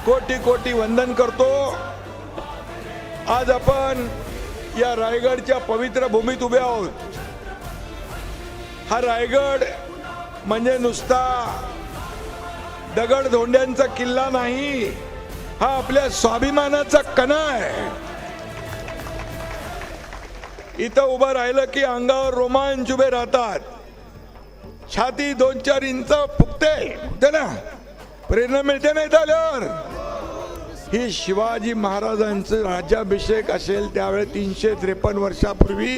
कोटी कोटी वंदन करतो। आज आपण या रायगडच्या पवित्र भूमीत उभे आहोत। हा रायगड म्हणजे नुसता दगडधोंड्यांचा किल्ला नाही, हा आपल्या स्वाभिमानाचा कणा आहे। इथं उभं राहिलं की अंगावर रोमांच उभे राहतात, छाती 2-4 इंच फुगते ना, प्रेरणा मिळते नाही आल्यावर। ही शिवाजी महाराजांचं राज्याभिषेक असेल त्यावेळी 353 वर्षापूर्वी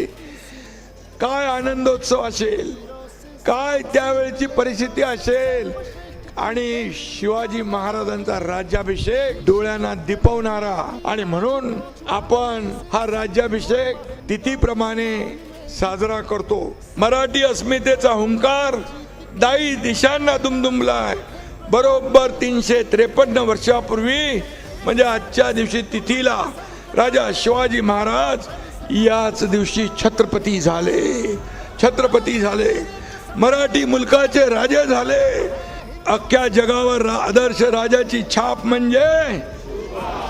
काय आनंदोत्सव असेल, काय त्यावेळची परिस्थिती असेल। आणि शिवाजी महाराजांचा राज्याभिषेक डोळ्यांना दिपवणारा, आणि म्हणून आपण हा राज्याभिषेक तिथीप्रमाणे साजरा करतो। मराठी अस्मितेचा हुंकार दाई दिशांना दुमदुमलाय। बरोबर 353 वर्षापूर्वी म्हणजे आजच्या दिवशी तिथीला राजा शिवाजी महाराज याच दिवशी छत्रपती झाले, मराठी मुलकाचे राजे झाले। अख्ख्या जगावर आदर्श राजाची छाप म्हणजे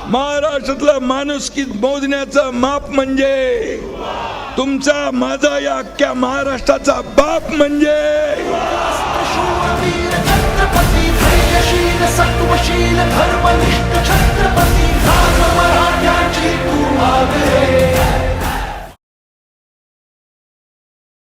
महाराष्ट्रातला माणुसकी मोजण्याचं माप म्हणजे तुमचा माझा या अख्ख्या महाराष्ट्राचा बाप म्हणजे छत्रपती धैर्यशील सत्वशील धर्म